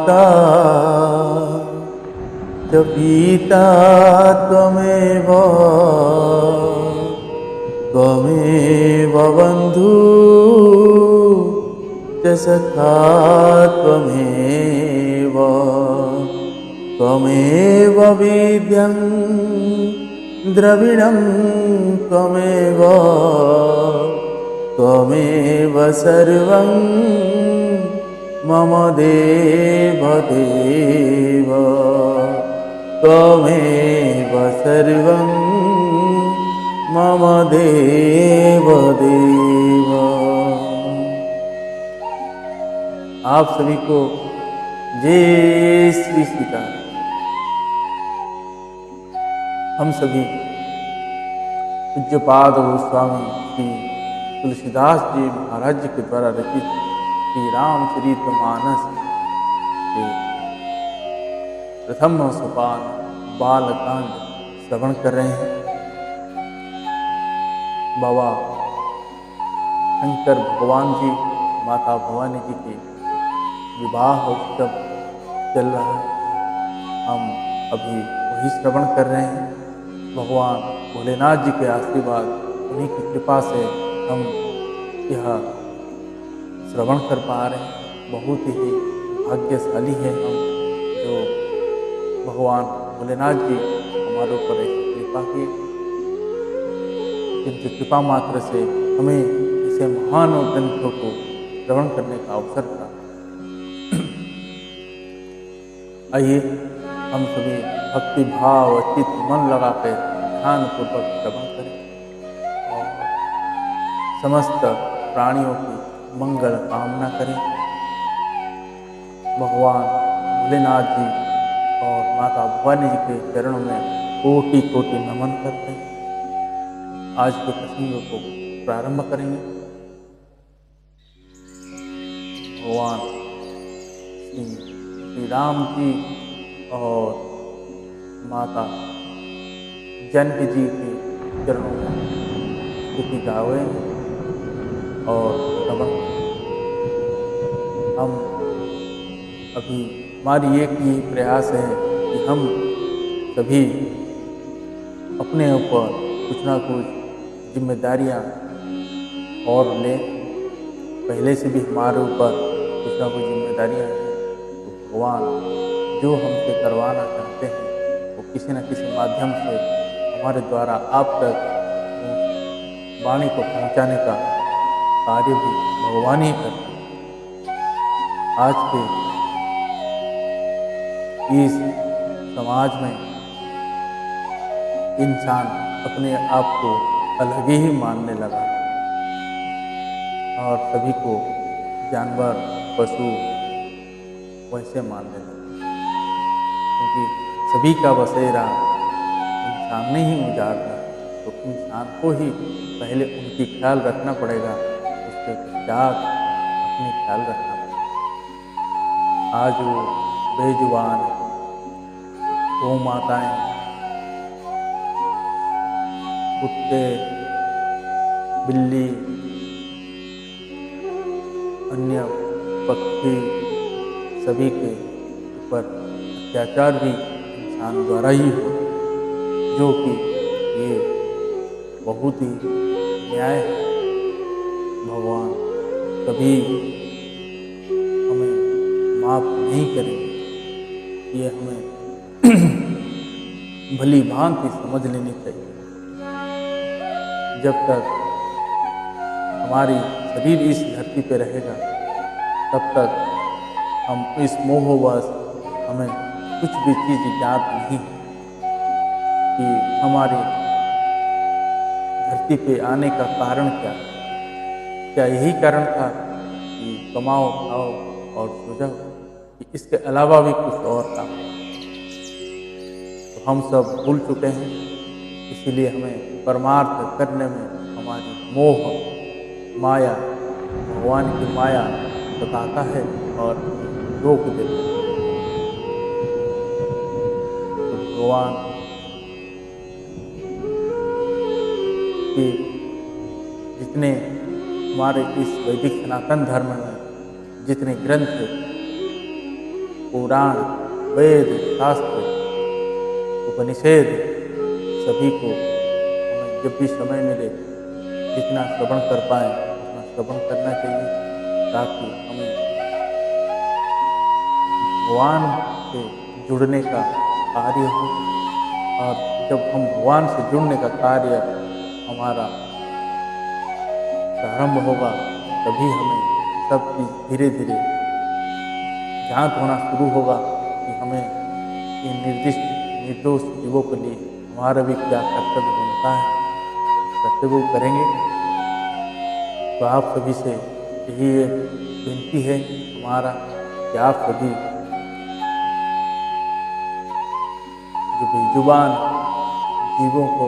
माता च पिता त्वमेव त्वमेव बन्धु च सखा त्वमेव त्वमेव विद्यं द्रविणं त्वमेव त्वमेव सर्वं मम देव देव त्वमेव सर्वं मम देव देव। आप सभी को जय श्री सीताराम। हम सभी पूज्यपाद गोस्वामी श्री तुलसीदास जी महाराज जी के द्वारा रचित श्री रामचरितमानस के प्रथम सोपान बालकांड श्रवण कर रहे हैं। बाबा शंकर भगवान जी माता भवानी जी के विवाह उत्सव चल रहा है। हम अभी वही श्रवण कर रहे हैं। भगवान भोलेनाथ जी के आशीर्वाद, उन्हीं की कृपा से हम यह श्रवण कर पा रहे हैं। बहुत ही भाग्यशाली है हम, जो भगवान भोलेनाथ जी हमारे ऊपर ऐसी कृपा की, जिनकी कृपा मात्र से हमें ऐसे महान ग्रंथों को श्रवण करने का अवसर प्राप्त। आइए हम सभी भक्ति भाव चित्त मन लगाकर ध्यान पूर्वक श्रवण करें और समस्त प्राणियों की मंगल कामना करें। भगवान भोलेनाथ जी और माता भवानी जी के चरणों में कोटि कोटि नमन करते हैं। आज के प्रसंग को प्रारंभ करेंगे। भगवान श्री राम जी और माता जनक जी के चरणों में स्तुति गावे और श्रवण। हम अभी हमारी एक ही प्रयास है कि हम सभी अपने ऊपर कुछ ना कुछ जिम्मेदारियां और लें। पहले से भी हमारे ऊपर कुछ ना कुछ जिम्मेदारियां हैं। तो भगवान जो हमसे करवाना चाहते हैं वो किसी न किसी माध्यम से हमारे द्वारा आप तक वाणी को पहुंचाने का कार्य भी भगवान ही करते हैं। आज के इस समाज में इंसान अपने आप को अलग ही मानने लगा और सभी को जानवर पशु वैसे मानने लगा, क्योंकि सभी का बसेरा इंसान ने ही उजाड़ा। तो इंसान को ही पहले उनकी ख्याल रखना पड़ेगा, उसके पश्चात अपनी ख्याल रखना पड़ेगा। आज वो बेजुबान गौ माताएं, कुत्ते, बिल्ली, अन्य पक्षी सभी के ऊपर अत्याचार भी इंसान द्वारा ही हो, जो कि ये बहुत ही न्याय है। भगवान कभी हमें माफ नहीं करेंगे। ये हमें भली भांति समझ लेनी चाहिए। जब तक हमारी शरीर इस धरती पे रहेगा तब तक हम इस मोहवश हमें कुछ भी चीज़ ज्ञात नहीं है कि हमारी धरती पे आने का कारण क्या है। क्या यही कारण था कि कमाओ खाओ और सो जाओ, कि इसके अलावा भी कुछ और था? तो हम सब भूल चुके हैं। इसीलिए हमें परमार्थ करने में हमारी मोह माया, भगवान की माया बताता है और रोक देता है। तो भगवान के जितने हमारे इस वैदिक सनातन धर्म में जितने ग्रंथ पुराण, वेद, शास्त्र, उपनिषद सभी को हमें जब भी समय मिले जितना श्रवण कर पाएँ उतना श्रवण करना चाहिए, ताकि हमें भगवान से जुड़ने का कार्य हो। और जब हम भगवान से जुड़ने का कार्य हमारा प्रारंभ होगा, तभी हमें सब चीज़ धीरे धीरे ज्ञात होना शुरू होगा कि हमें इन निर्दोष जीवों के लिए हमारा भी क्या कर्तव्य बनता है। कर्तव्य करेंगे तो आप सभी से यही एक विनती है हमारा कि आप सभी जो बेजुबान जीवों को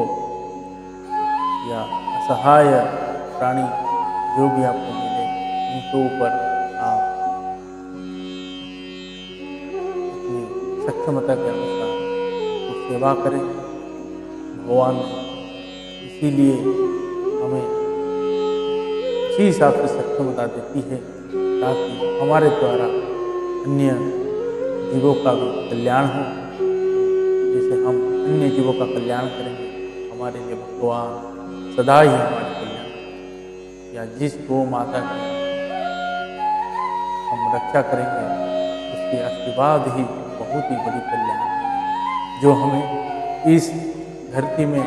या असहाय प्राणी जो भी आपको मिले उनके ऊपर आप अपनी सक्षमता के अनुसार तो सेवा करें। भगवान इसीलिए हमें इसी हिसाब से सक्षमता देती है ताकि हमारे द्वारा अन्य जीवों का भी कल्याण हो। जैसे हम अन्य जीवों का कल्याण करेंगे, हमारे लिए भगवान सदा ही हमारे कल्याण, या जिस गौ माता की हम रक्षा करेंगे उसके आशीर्वाद ही बहुत ही बड़ी कल्याण जो हमें इस धरती में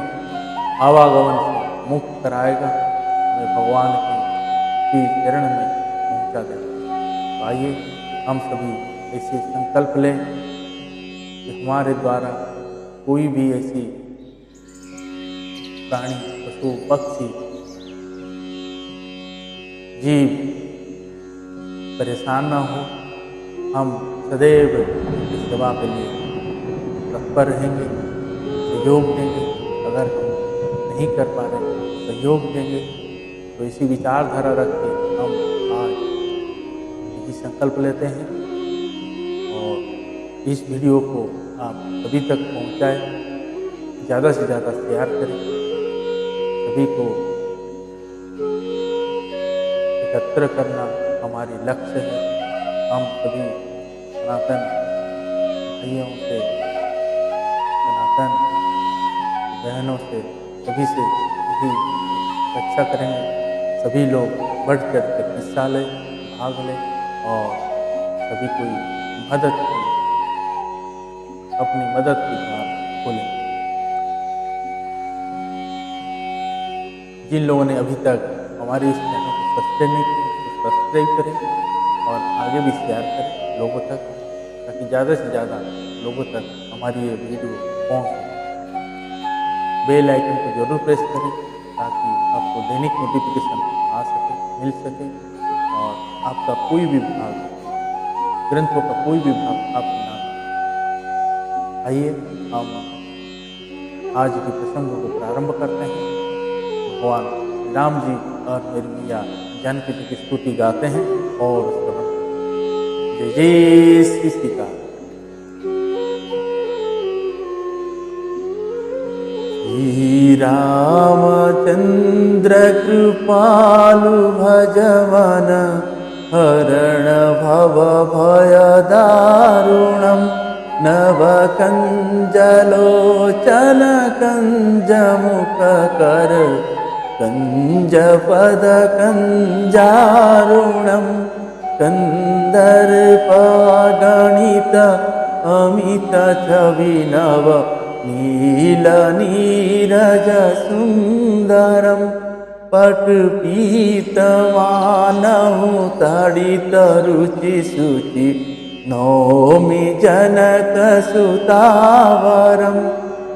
आवागमन से मुक्त कराएगा, हमें भगवान के चरण में पहुंचा देगा। तो आइए हम सभी ऐसे संकल्प लें कि हमारे द्वारा कोई भी ऐसी प्राणी, पशु, पक्षी, जीव परेशान न हो। हम सदैव उनकी सेवा के लिए तत्पर रहेंगे, सहयोग देंगे। अगर हम नहीं कर पा रहे सहयोग देंगे, तो इसी विचारधारा रख के हम आज यही संकल्प लेते हैं। और इस वीडियो को आप सभी तक पहुंचाएं, ज़्यादा से ज़्यादा शेयर करें, सभी को एकत्र करना हमारी लक्ष्य है। हम सभी सनातन भाइयों से, सनातन बहनों से, सभी से यही रक्षा करेंगे। सभी लोग बढ़ चढ़ कर हिस्सा लें, भाग लें और सभी कोई मदद की, अपनी मदद की बात खोलें। जिन लोगों ने अभी तक हमारे इस चैनल को सब्सक्राइब नहीं किया तो सब्सक्राइब करें और आगे भी शेयर करें लोगों तक, ताकि ज़्यादा से ज़्यादा लोगों तक हमारी ये वीडियो पहुँच सके। बेल आइकन को जरूर प्रेस करें ताकि आपको दैनिक नोटिफिकेशन आ सके, मिल सके और आपका कोई भी भाग, ग्रंथों का कोई भी भाग आप ना। आइए हम आज के प्रसंगों को प्रारंभ करते हैं। भगवान राम जी और मेरी मैया जानकी जी की स्तुति गाते हैं और जय जय श्री सीता। श्री रामचंद्र कृपालु भजवन हरण भव भय दारुणम् नवकञ्जलोचन कञ्जमुखकर कञ्जपदकञ्जारुणं कन्दर्पगणित अमित छविनव नीलनीरजसुन्दरं पटुपीतमानहु तडितरुचिशुचि नौमि जनकसुतावरं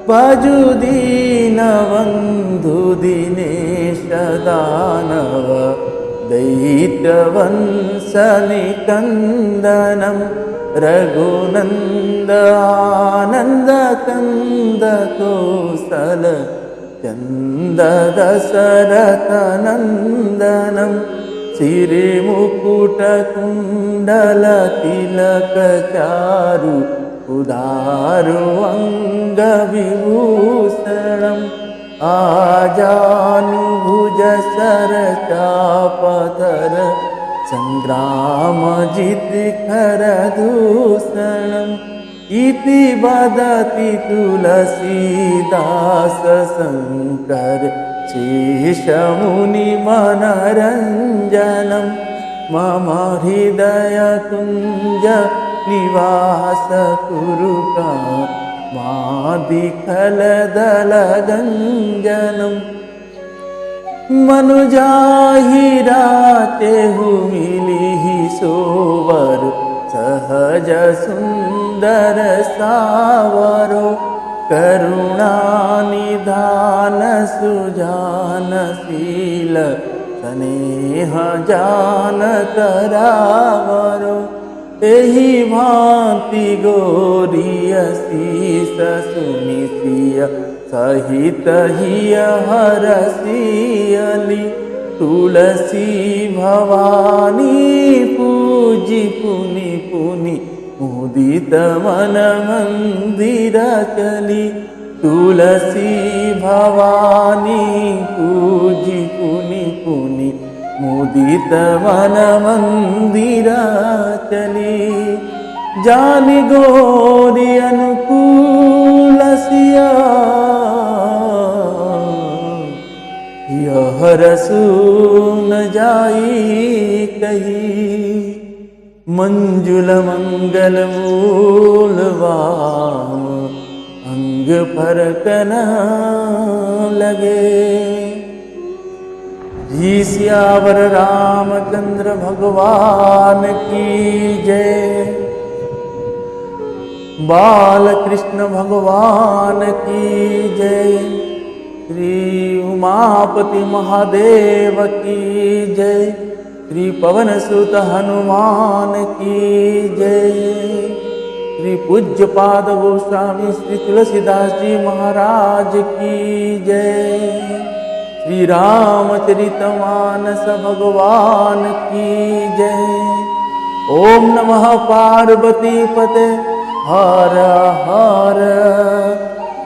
भजुदीनबन्धुदिनेश दानव दैत्यवंशनिकन्दनं रघुनन्द आनन्दकन्द कौसल चन्द दशरथनन्दनं श्रीमुकुटकुण्डलतिलकचारु उदारु अङ्गविभूषणम् आजानुभुज सरचापधर संग्रामजित खरदूषणम् इति वदति तुलसीदास शङ्कर शेषमुनिमनरञ्जनं मम हृदय कुञ्ज निवास कुरुका मादिखलदलगञ्जनम् मनुजाहिरातेहु मिलिहि सोवर सहज सुंदर सावरो करुणानिधान सुजानशील स्नेह जान करावरो एहि भांति गोरिय शीस सुनिसिय सहित हिय हरसियली तुलसी भवानी पूजी पुनि पुनि मुदित मन मंदिर चली तुलसी भवानी पूजी पुनि पुनि मुदित मन मंदिर चली जानि गोरी अनुकूल सिया यह रसू न जाई कही मंजुल मंगल मूल वाम अंग फरक न लगे। जी सियावर रामचंद्र भगवान की जय। बाल कृष्ण भगवान की जय। श्री उमापति महादेव की जय। श्री पवन सुत हनुमान की जय। श्री पूज्यपाद गोस्वामी श्री तुलसीदास जी महाराज की जय। श्री रामचरितमानस भगवान की जय। ओम नमः पार्वती पते हर हर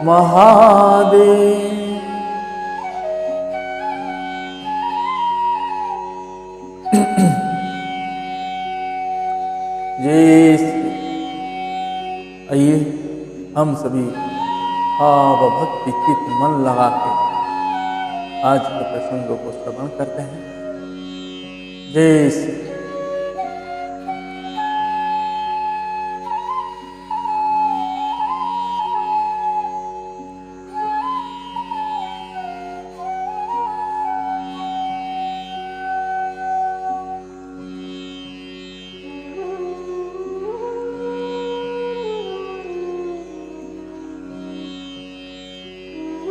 महादेव। जय श्री। आइए हम सभी भाव भक्ति चित्त मन लगा के आज के प्रसंगों को श्रवण करते हैं। जय श्री।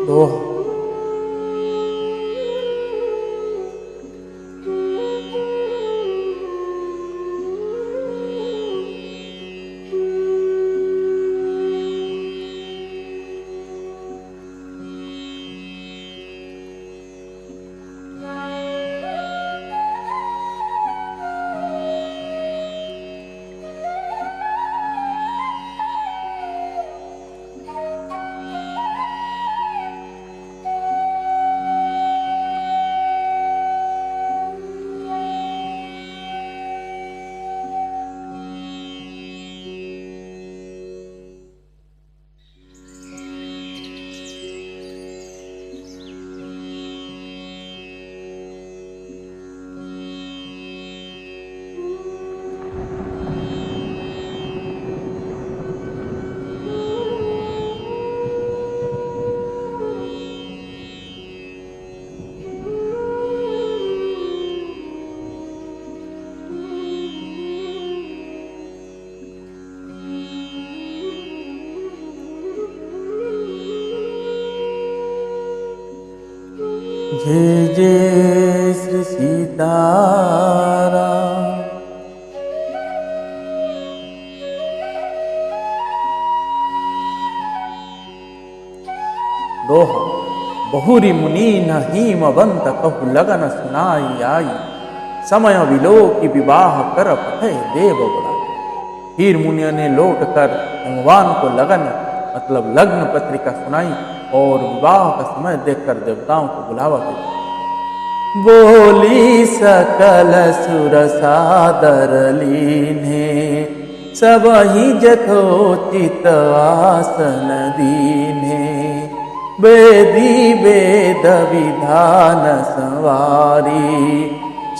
दोहा। जय जय श्री सीताराम। दोहा। बहुरी मुनि न हिमवंत कहु लगन सुनाई आई, समय विलो की विवाह कर पठे देव बुलाए। हीर मुनियों ने लौट कर भगवान को लगन मतलब लग्न पत्रिका सुनाई और विवाह का समय देखकर देवताओं को बुलावा भेजा। बोली सकल सुर सादर लीने, सबहि जथोचित आसन दीने। वेदी वेद विधान संवारी,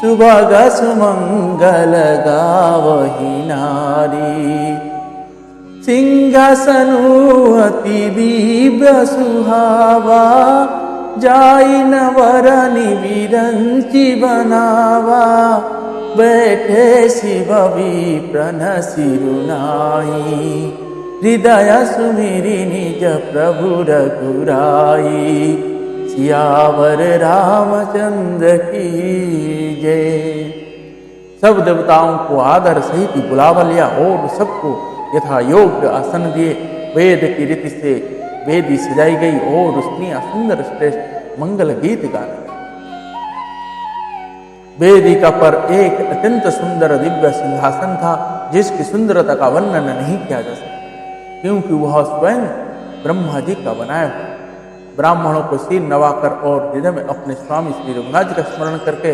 सुभग सुमंगल गावहि नारी। सिंहासनु अति दिव्य सुहावा, जाई न वरनि विरंचि बनावा। बैठे शिव विप्रन सिरुनाई, हृदय सुमिरि निज प्रभु रघुराई। सियावर रामचंद्र की जय। सब देवताओं को आदर सहित बुलावा लिया और सबको यथा योग्य आसन दिए। वेद की रीति से वेदी सजाई गई और उसने सुंदर श्रेष्ठ मंगल गीत गाए। वेदिका पर एक अत्यंत सुंदर दिव्य सिंहासन था, जिसकी सुंदरता का वर्णन नहीं किया जा सकता, क्योंकि वह स्वयं ब्रह्मा जी का बनाया हुआ। ब्राह्मणों को सिर नवाकर और हृदय में अपने स्वामी श्री रघुनाथ जी का स्मरण करके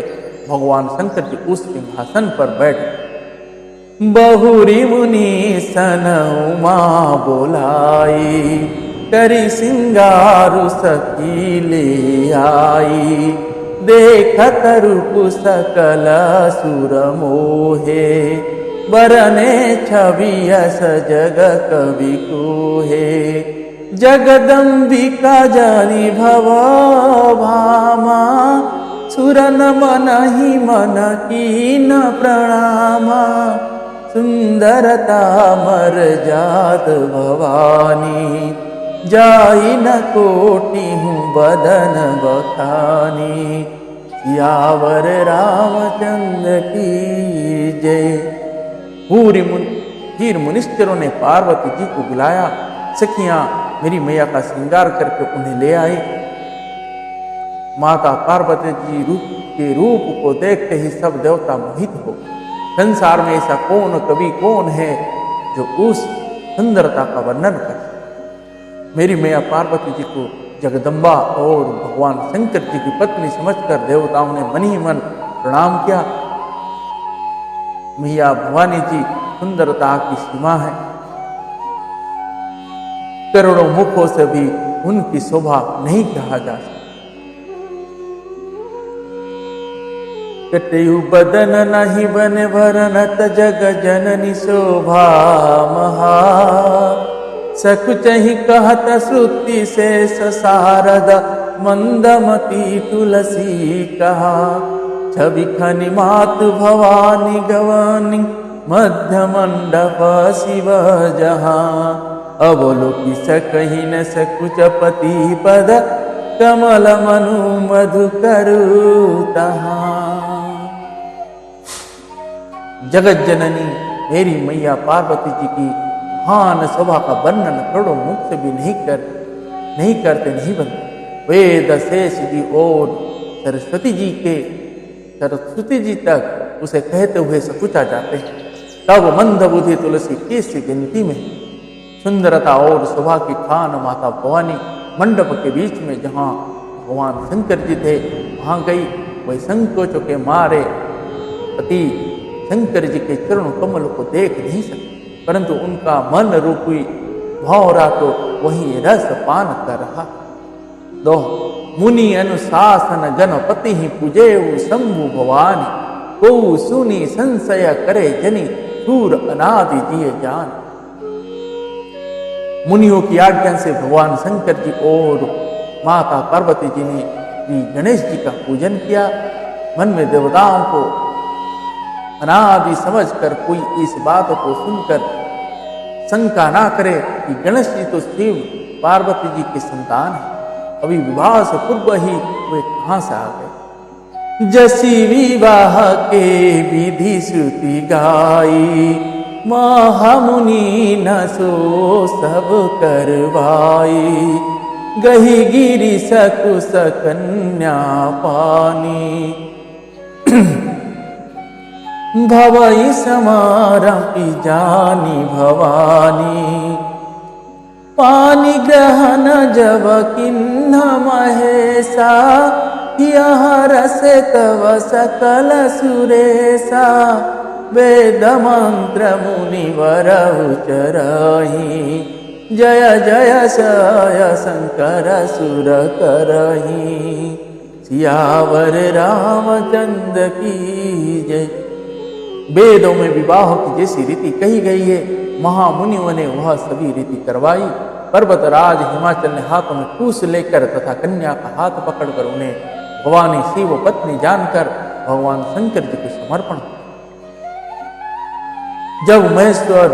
भगवान शंकर जी उस सिंहासन पर बैठ गए। बहुरी मुनि सन उमा बोलाई, करी सिंगारु सखी ले आई। देखत रूप सकल सुर मोहे, बरने छवि यस जग कवि कोहे। जगदम्बिका जानी भव भामा, सुर न मनहि मन कीन प्रणामा। सुंदरता मर जात भवानी, जाई न कोटि हूँ बदन बखानी। सियावर रामचंद्र की जय। वीर मुनिश्चरों ने पार्वती जी को बुलाया। सखियां मेरी मैया का श्रृंगार करके उन्हें ले आई। माता पार्वती जी के रूप को देखते ही सब देवता मोहित हो। संसार में ऐसा कौन कवि कौन है जो उस सुंदरता का वर्णन करे। मेरी मैया पार्वती जी को जगदम्बा और भगवान शंकर जी की पत्नी समझकर देवताओं ने मन ही मन प्रणाम किया। मैया भवानी जी सुंदरता की सीमा है, करोड़ों मुखों से भी उनकी शोभा नहीं कहा जा सकता। कटयु बदन नहीं बन वरनत जग जननी शोभा महा। सकुचहि कहत श्रुति शेष शारद, मंदमती तुलसी कहा। छवि खनि मातु भवानी गवानी, मध्य मंडप शिव जहाँ। अवलोकि सकहि न सकुच पति पद, कमल मनु मधुकरु तहाँ। जगत जननी मेरी मैया पार्वती जी की महान शोभा का वर्णन करोड़ों मुख से भी नहीं करते नहीं बनते। वेद शेष जी और सरस्वती जी तक उसे कहते हुए सकुचा जाते हैं। तब मंद बुद्धि तुलसी किस गिनती में। सुंदरता और शोभा की खान माता भवानी मंडप के बीच में जहाँ भगवान शंकर जी थे वहाँ गई। वही संकोचों के मारे पति शंकर जी के चरण कमल को देख नहीं सकते, परंतु उनका मन रूपी भौरा तो वही रस पान कर रहा। दो मुनि अनुशासन गणपति ही पूजे शंभु भवानी। को सुनी संशय करे जनी, सूर अनादि जिये जान। मुनियों की आज्ञा से भगवान शंकर जी और माता पार्वती जी ने श्री गणेश जी का पूजन किया। मन में देवताओं को अनादि समझकर कोई इस बात को सुनकर शंका ना करे कि गणेश जी तो शिव पार्वती जी के संतान है, अभी विवाह से पूर्व ही वे कहां से आ गए। जसी विवाह के विधि श्रुति गाई, महामुनि न सो सब करवाई। गही गिरी सकुस कन्या पानी, भवई समारंपी जानी भवानी। पानी ग्रहण जब किन्ह महेशा, यहाँ रसे तव सकल सुरेशा वेद मंत्र मुनिवर उचरहि जय जय सय शंकर सुर करहि सियावर रामचंद्र की जय। वेदों में विवाह की जैसी रीति कही गई है, महामुनियों ने वह सभी रीति करवाई। पर्वतराज हिमाचल ने हाथों में कूश लेकर तथा कन्या का हाथ पकड़कर उन्हें भवानी शिव पत्नी जानकर भगवान शंकर जी को समर्पण। जब महेश्वर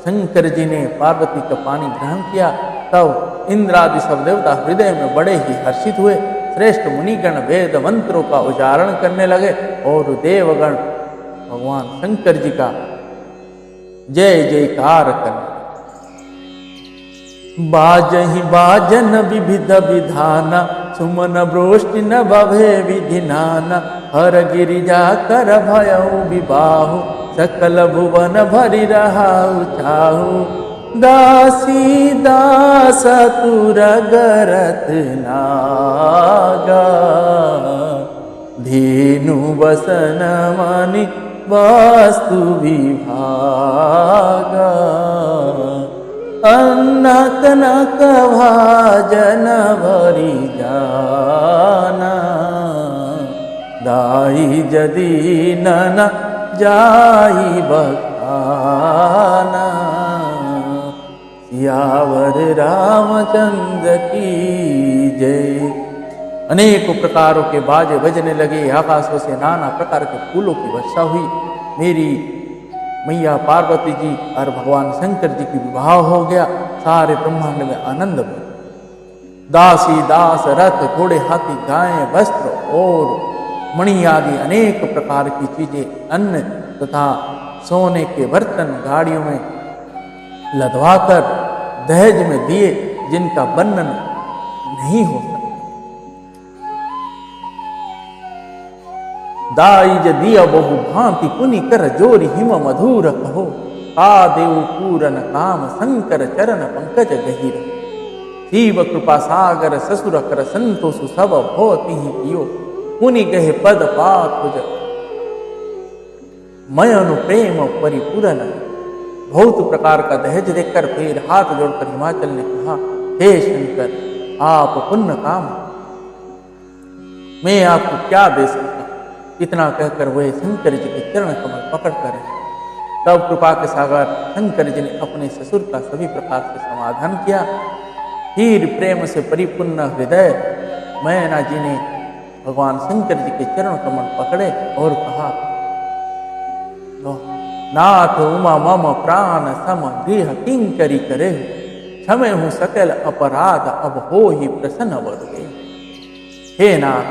शंकर जी ने पार्वती का पानी ग्रहण किया तब इंद्रादि सब देवता हृदय में बड़े ही हर्षित हुए। श्रेष्ठ मुनिगण वेद मंत्रों का उच्चारण करने लगे और देवगण भगवान शंकर जी का जय जयकार करने। बाजहि बाजन विविध विधाना सुमन वृष्टि न बभे विधिनाना हर गिरिजा कर भयउ विबाहु सकल भुवन भरि रहाउ चाहु दासी दास तुर गरत नागा धेनु बसन मनि वास्तु विभागा अन्नक नक भाजन भरि जाना दाई जदि नन जाई बखाना सियावर रामचंद्र की जय। अनेकों प्रकारों के बाजे बजने लगे, आकाशों से नाना प्रकार के फूलों की वर्षा हुई। मेरी मैया पार्वती जी और भगवान शंकर जी की विवाह हो गया। सारे ब्रह्मांड में आनंद हुआ। दासी दास रथ घोड़े हाथी गायें वस्त्र और मणि आदि अनेक प्रकार की चीजें, अन्न तथा सोने के बर्तन गाड़ियों में लदवाकर दहेज में दिए जिनका वर्णन नहीं हो सकता। दाई दिया बहु भांति पुनि कर जोरी हिम मधुर कहो का देव पूरन काम शंकर चरण पंकज गहीर शिव कृपा सागर ससुर कर संतोष सब भोति ही कियो पुनि गहे पद पात मैं अनु प्रेम परिपूरन। बहुत प्रकार का दहेज देखकर फिर हाथ जोड़कर हिमाचल ने कहा, हे शंकर आप पुण्य काम, मैं आपको क्या दे सकता। इतना कहकर वे शंकर जी के चरण कमल पकड़ कर तब कृपा के सागर शंकर जी ने अपने ससुर का सभी प्रकार से समाधान किया। फिर प्रेम से परिपूर्ण हृदय मैना जी ने भगवान शंकर जी के चरण कमल पकड़े और कहा, नाथ उमा मम प्राण सम गृह किंकरी करे क्षमे हूँ सकल अपराध अब हो ही प्रसन्न बद गए। हे नाथ,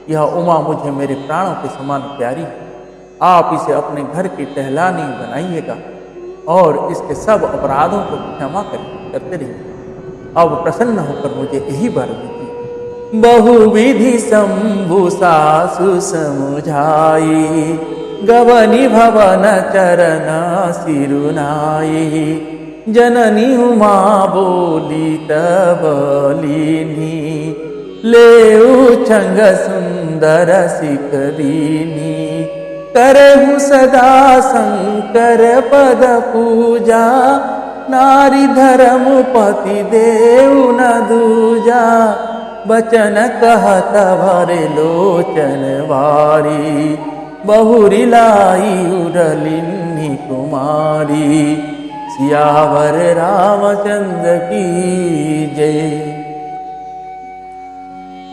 यह उमा मुझे मेरे प्राणों के समान प्यारी है। आप इसे अपने घर की टहलानी बनाइएगा और इसके सब अपराधों को क्षमा करते रहिए। अब प्रसन्न होकर मुझे यही वर दीजिए। बहुविधि शंभु सासु समुझाई गवनी भवन चरण सिरुनाई जननी उमा बोली तबलीनी ले छंग सुंदर सिकदीनी करहु सदा शंकर पद पूजा नारी धर्म पति देव न दूजा बचन कहत भरे लोचन वारी बहुरी लाई उड़लिन्नी कुमारी सियावर रामचंद्र की जय।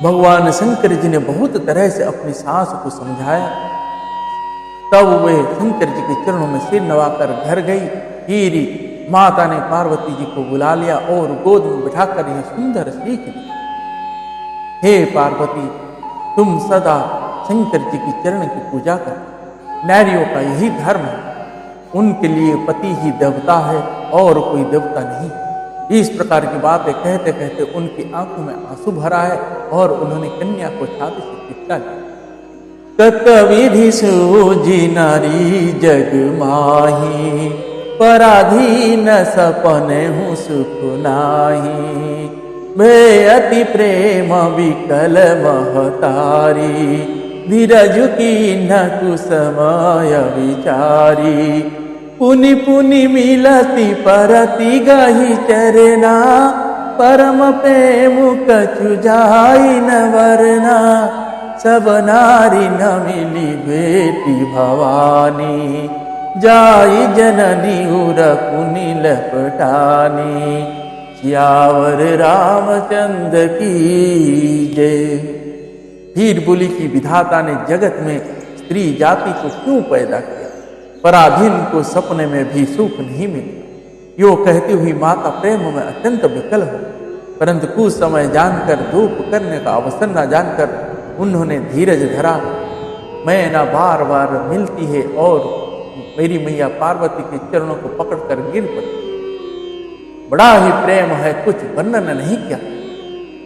भगवान शंकर जी ने बहुत तरह से अपनी सास को समझाया। तब वे शंकर जी के चरणों में सिर नवाकर घर गई। फिर माता ने पार्वती जी को बुला लिया और गोद में बिठाकर यह सुंदर सीख दी, हे पार्वती, तुम सदा शंकर जी की चरण की पूजा कर। नारियों का यही धर्म है, उनके लिए पति ही देवता है और कोई देवता नहीं। इस प्रकार की बातें कहते कहते उनकी आंखों में आंसू भरा है और उन्होंने कन्या को छाती से चिपका लिया। तत्विधि सूझी नारी जग माही पराधीन सपने हूँ सुख नाही भे अति प्रेम विकल महतारी, धीरज की न कुसमय विचारी। पुनि पुनि मिलती परति गही चरना, परम प्रेम कछु जाई न वरना। सब नारी न मिली बेटी भवानी, जाई जननी उर पुनि लपटानी। सियावर रामचंद्र की जय। फिर बोली कि विधाता ने जगत में स्त्री जाति को क्यों पैदा किया? पराधीन को सपने में भी सुख नहीं मिला। यो कहती हुई माता प्रेम में अत्यंत विकल हो, परंतु कुछ समय जानकर धूप करने का अवसर न जानकर उन्होंने धीरज धरा। मैं ना बार बार मिलती है और मेरी मैया पार्वती के चरणों को पकड़कर गिर पड़ी। बड़ा ही प्रेम है, कुछ वर्णन नहीं किया।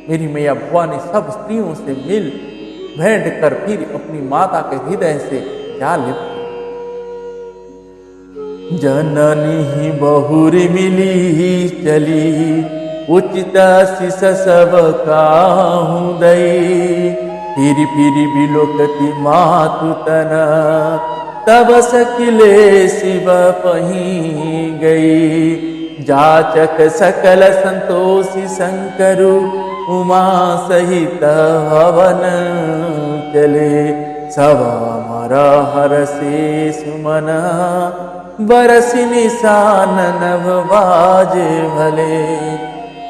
मेरी मैया भवानी सब स्त्रियों से मिल भेंट कर फिर अपनी माता के हृदय से जा लिपटी। जननी बहुरी मिली चली, उचित शिष सब काहू दई। फिर बिलोकती मातु तना, तब सकिले शिव पही गई। जाचक सकल संतोषी शंकरु, उमा सहित हवन चले। सब अमर हरषि सुमन, बरसि निशान नभ बाजे भले।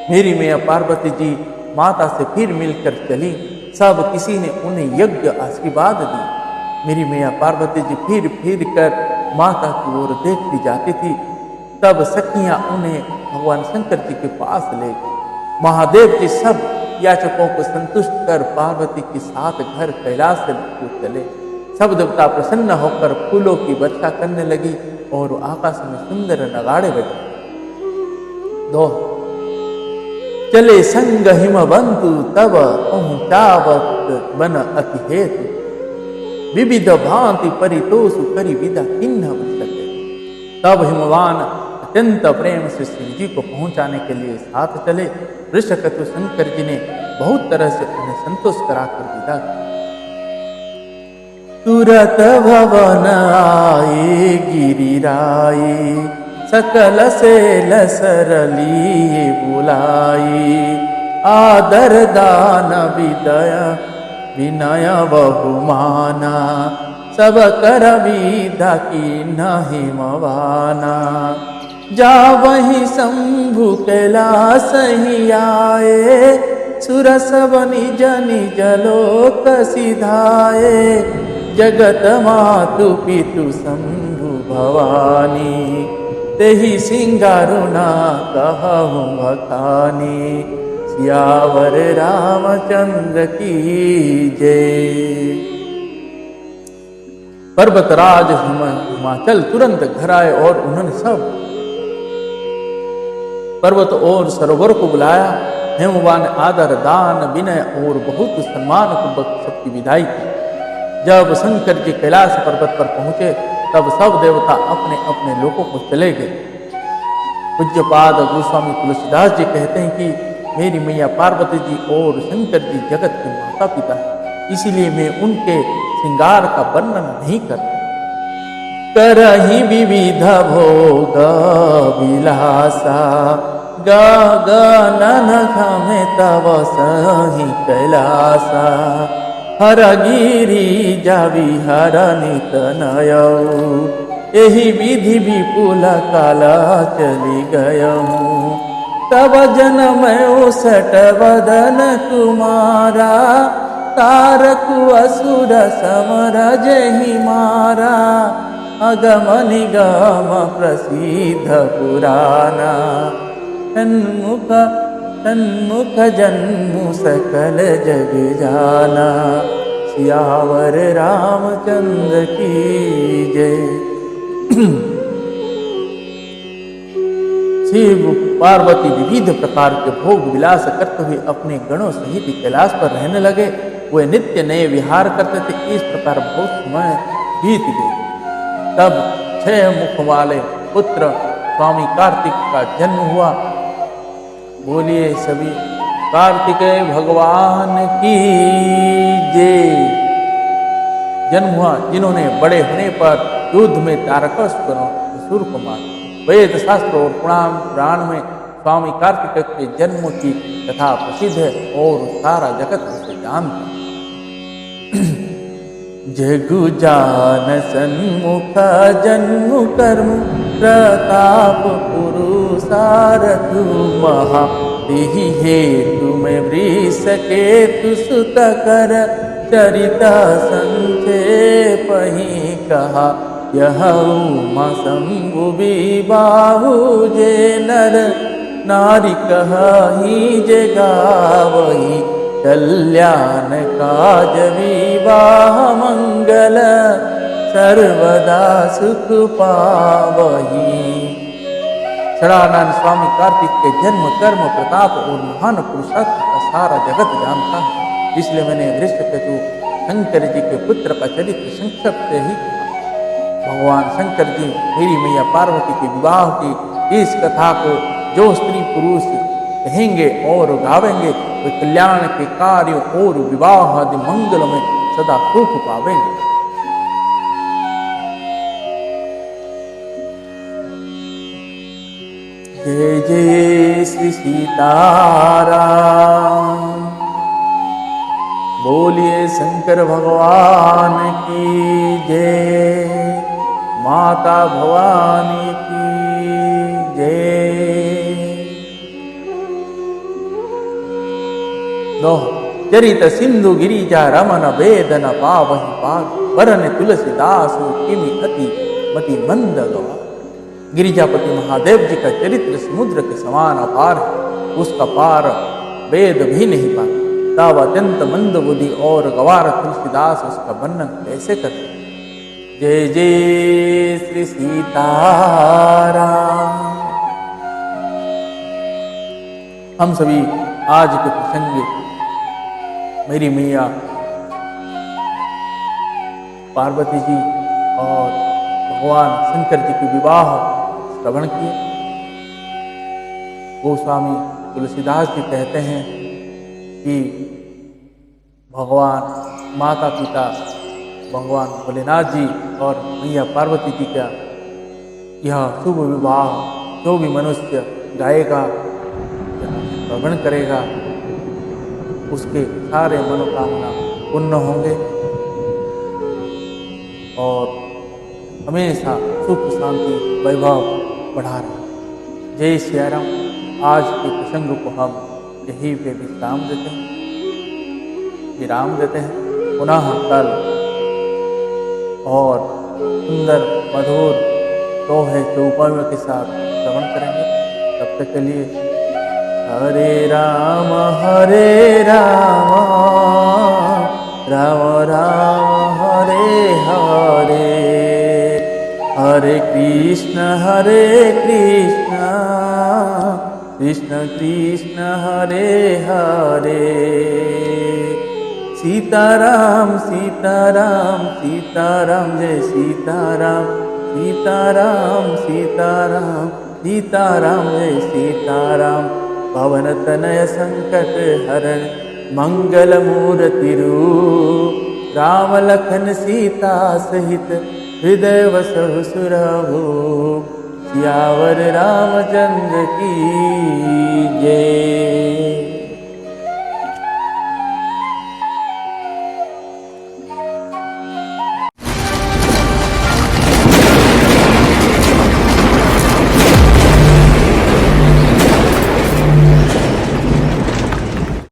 मेरी मैया पार्वती जी माता से फिर मिलकर चली। सब किसी ने उन्हें यज्ञ आशीर्वाद दी। मेरी मैया पार्वती जी फिर कर माता की ओर देखती जाती थी। तब सखियां उन्हें भगवान शंकर जी के पास ले गई। महादेव जी सब याचकों को संतुष्ट कर पार्वती के साथ घर कैलाश को चले। सब देवता प्रसन्न होकर फूलों की वर्षा करने लगी और आकाश में सुंदर नगाड़े बजे। दो चले संग हिमवंतु, तब पहुंचावत बन अति हेतु। विविध भांति परितोषु करी विदा किन्ह सके। तब हिमवान अत्यंत प्रेम से शिव जी को पहुंचाने के लिए साथ चले। ऋषकतु शंकर जी ने बहुत तरह से उन्हें संतोष कराकर विदा किया। तुरत भवन आए गिरिराई, सकल से लसरली बुलाई। आदर दान विदय विनय बहुमाना, सब कर विदा की नहीं मवाना। जा वही शंभु कैलाश ही आए, सुर सब निज निज लोक सिधाए। जगत मातु पितु शंभु भवानी, तेहि सिंगारुना कहूँ बखानी। सियावर रामचंद्र की जय। पर्वतराज हिमाचल तुरंत घर आए और उन्होंने सब पर्वत और सरोवर को बुलाया। हेमवान आदर दान विनय और बहुत सम्मान पूर्वक सबकी विदाई की। जब शंकर जी कैलाश पर्वत पर पहुंचे तब सब देवता अपने अपने लोकों को चले गए। पूज्यपाद गोस्वामी तुलसीदास जी कहते हैं कि मेरी मैया पार्वती जी और शंकर जी जगत के माता पिता हैं, इसीलिए मैं उनके श्रृंगार का वर्णन नहीं करता। करहि विविध भोग विलासा, गगन घमे तव सही कैलासा। हर गिरी जावि हर नित नयऊ, एहि विधि विपुल काला चली गयऊ। तब जन्म 61 वदन कुमारा, तारकु असुर समर जहि मारा। अगम निगम प्रसिद्ध पुराना, तन्मुख जन्मु सकल जग जाना। सियावर रामचंद्र की जय। शिव पार्वती विविध प्रकार के भोग विलास करते हुए अपने गणों सहित कैलाश पर रहने लगे। वे नित्य नए विहार करते थे। इस प्रकार बहुत समय बीत गए। तब 6 मुख वाले पुत्र स्वामी कार्तिक का जन्म हुआ। बोलिए सभी कार्तिकेय भगवान की जय। जन्म हुआ जिन्होंने बड़े होने पर युद्ध में तारकासुर को मारा। वेद शास्त्र और पुराण में स्वामी कार्तिकेय के जन्म की कथा प्रसिद्ध है और सारा जगत उसे जानता है। जगु जान सन्मुख जन्म कर्म प्रताप पुरुषारथु महा तिहि हेतु में वृष केतु सुत कर चरिता संक्षेप ही कहा। यह उमा शंभु विबाहु जे नर नारी कहि जे गावही। कल्याण काज विवाह मंगल सर्वदा सुख पावही। सदानंद स्वामी कार्तिक के जन्म कर्म प्रताप और महान पुरुषार्थ का सारा जगत जानता है, इसलिए मैंने वृषकेतु शंकर जी के पुत्र का चरित्र संक्षिप्त ही कहा। भगवान शंकर जी मेरी मैया पार्वती के विवाह की इस कथा को जो स्त्री पुरुष कहेंगे और गावेंगे वे कल्याण के कार्य और विवाह आदि मंगल में सदा सुख पावेंगे। जय जय श्री सीताराम। बोलिए शंकर भगवान की जय। माता भवानी की जय। चरित सिंधु गिरिजा रमन वेदन पावहि पाग वरन तुलसीदास किमि अति मति मंद गवा। गिरिजापति महादेव जी का चरित्र समुद्र के समान अपार है, उसका पार वेद भी नहीं पाता। तब अत्यंत मंद बुद्धि और गवार तुलसीदास उसका वर्णन कैसे करते। जय जय श्री सीताराम। हम सभी आज के प्रसंग मेरी मैया पार्वती जी और भगवान शंकर जी के विवाह श्रवण किए। गोस्वामी तुलसीदास जी कहते हैं कि भगवान माता पिता भगवान भोलेनाथ जी और मैया पार्वती जी का यह शुभ विवाह जो भी मनुष्य गाएगा श्रवण करेगा उसके सारे मनोकामना पूर्ण होंगे और हमेशा सुख शांति वैभव बढ़ा रहे। जय श्री राम। आज के प्रसंग को हम यहीं पे विराम देते हैं। पुनः कल और सुंदर मधुर दोहे चौपाइयों के साथ श्रवण करेंगे। तब तक के लिए हरे राम राम राम हरे हरे, हरे कृष्ण कृष्ण कृष्ण हरे हरे। सीताराम सीताराम सीताराम जय सीताराम, सीताराम सीताराम सीताराम जय सीताराम। पवन तनय संकट हरण मंगल मूर्ति रूप, राम लखन सीता सहित हृदय वसहु सुरभूप। सियावर रामचंद्र की जय।